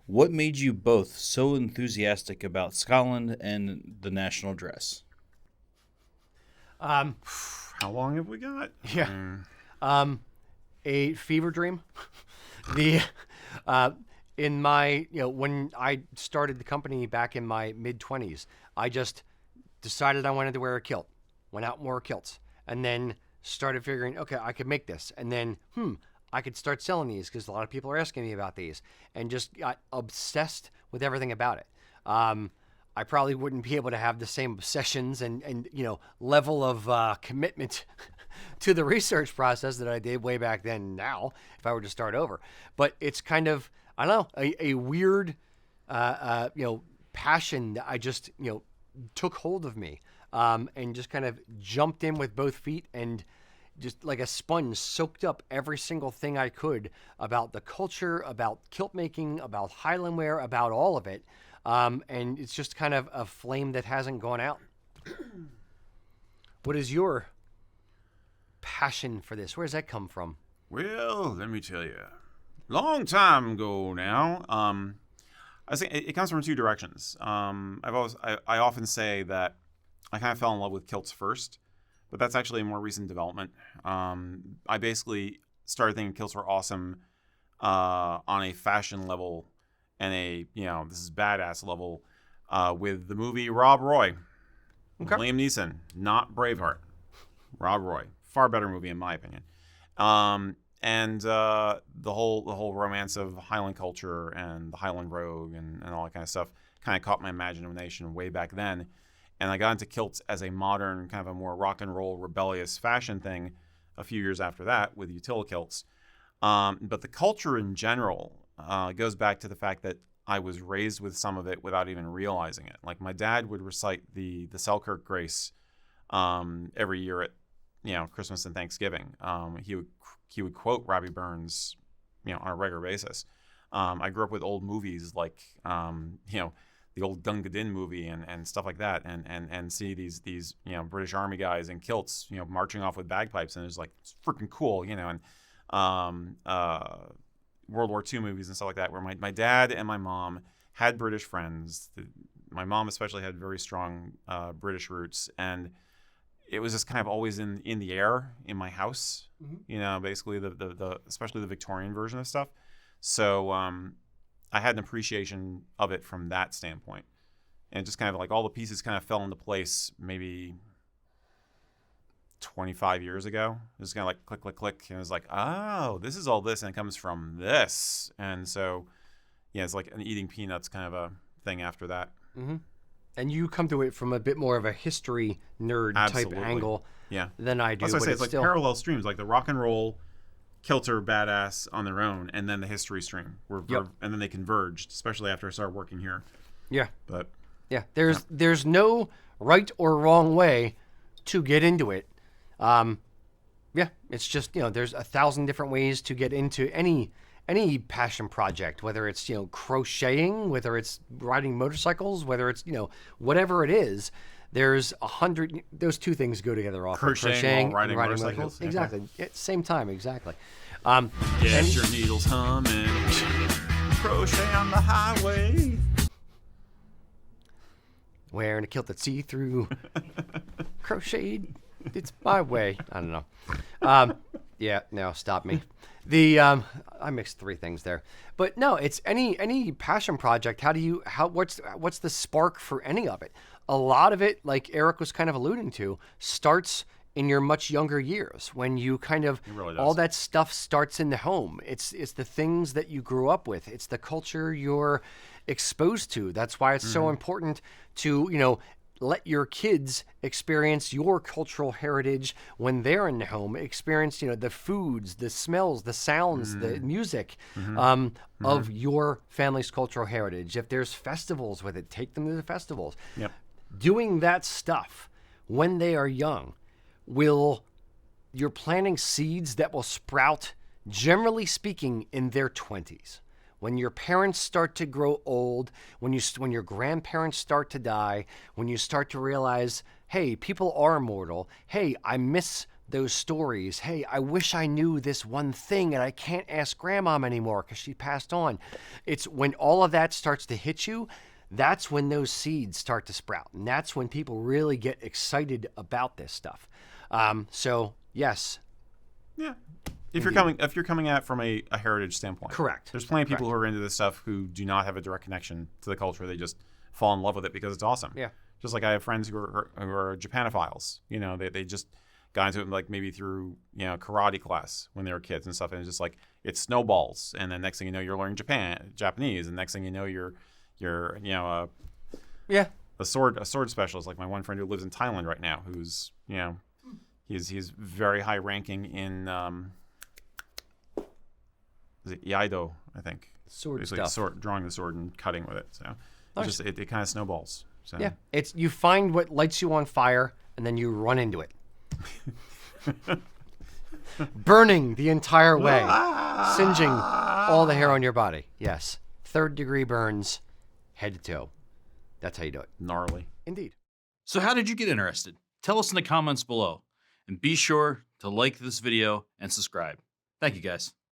What made you both so enthusiastic about Scotland and the national dress? Um, How long have we got? yeah. Um, a fever dream. the uh, in my when I started the company back in my mid 20s, I just decided I wanted to wear a kilt. Went out and wore kilts, and then started figuring, okay, I could make this, and then I could start selling these because a lot of people are asking me about these, and just got obsessed with everything about it. I probably wouldn't be able to have the same obsessions and level of commitment to the research process that I did way back then now if I were to start over. But it's kind of, I don't know, a weird passion that I just took hold of me, and just kind of jumped in with both feet and just like a sponge soaked up every single thing I could about the culture, about kilt making, about Highland wear, about all of it. And it's just kind of a flame that hasn't gone out. What is your passion for this? Where does that come from? Well, let me tell you. Long time ago now. I think it comes from two directions. I often say that I kind of fell in love with kilts first, but that's actually a more recent development. I basically started thinking kilts were awesome on a fashion level and a this is badass level with the movie Rob Roy, Okay. Liam Neeson, not Braveheart. Rob Roy, far better movie in my opinion. And the whole romance of Highland culture and the Highland Rogue and all that kind of stuff kind of caught my imagination way back then. And I got into kilts as a modern, kind of a more rock and roll, rebellious fashion thing a few years after that with utility kilts. But the culture in general goes back to the fact that I was raised with some of it without even realizing it. Like my dad would recite the Selkirk Grace every year at Christmas and Thanksgiving. He would quote Robbie Burns on a regular basis. I grew up with old movies like the old Gunga Din movie and stuff like that, and see these British Army guys in kilts marching off with bagpipes, and it's like it's freaking cool, and World War II movies and stuff like that, where my dad and my mom had British friends. My mom especially had very strong British roots, and it was just kind of always in the air in my house. Basically the especially the Victorian version of stuff. So I had an appreciation of it from that standpoint, and just kind of like all the pieces kind of fell into place maybe 25 years ago. It was kind of like click, click, click, and it was like, oh, this is all this, and it comes from this, and so it's like an eating peanuts kind of a thing after that. Mm-hmm. And you come to it from a bit more of a history nerd Absolutely. type angle than I do. That's what I say. It's like still parallel streams, like the rock and roll kilter badass on their own, and then the history stream, and then they converged, especially after I started working here. Yeah. But there's no right or wrong way to get into it. It's just there's 1,000 different ways to get into any passion project, whether it's crocheting, whether it's riding motorcycles, whether it's whatever it is. There's 100. Those two things go together often. Crocheting while riding motorcycles. motorcycles. Exactly. Same time. Exactly. Get your needles humming. Crochet on the highway. Wearing a kilt that's see-through. Crocheted. It's my way. I don't know. No, stop me. I mixed three things there, but no, it's any passion project. What's the spark for any of it? A lot of it, like Erik was kind of alluding to, starts in your much younger years when you kind of really all that stuff starts in the home. It's the things that you grew up with. It's the culture you're exposed to. That's why it's so important to let your kids experience your cultural heritage when they're in the home. Experience, the foods, the smells, the sounds, the music of your family's cultural heritage. If there's festivals with it, take them to the festivals. Yep. Doing that stuff when they are young you're planting seeds that will sprout, generally speaking, in their 20s. When your parents start to grow old, when your grandparents start to die, when you start to realize, hey, people are immortal. Hey, I miss those stories. Hey, I wish I knew this one thing and I can't ask grandmom anymore because she passed on. It's when all of that starts to hit you, that's when those seeds start to sprout. And that's when people really get excited about this stuff. So yes. Yeah. If you're coming at it from a heritage standpoint. Correct. There's plenty of people who are into this stuff who do not have a direct connection to the culture. They just fall in love with it because it's awesome. Yeah. Just like I have friends who are Japanophiles. You know, they just got into it like maybe through, you know, karate class when they were kids and stuff. And it's just like, it snowballs. And then next thing you know, you're learning Japanese. And next thing you know, you're you know, a sword specialist. Like my one friend who lives in Thailand right now, who's, you know, he's very high ranking in, is it Iaido, I think. Sword basically stuff. Drawing the sword and cutting with it. So Nice. it's just it kind of snowballs. So. Yeah. It's you find what lights you on fire and then you run into it. Burning the entire way. Singeing all the hair on your body. Yes. 3rd-degree burns, head to toe. That's how you do it. Gnarly. Indeed. So how did you get interested? Tell us in the comments below. And be sure to like this video and subscribe. Thank you, guys.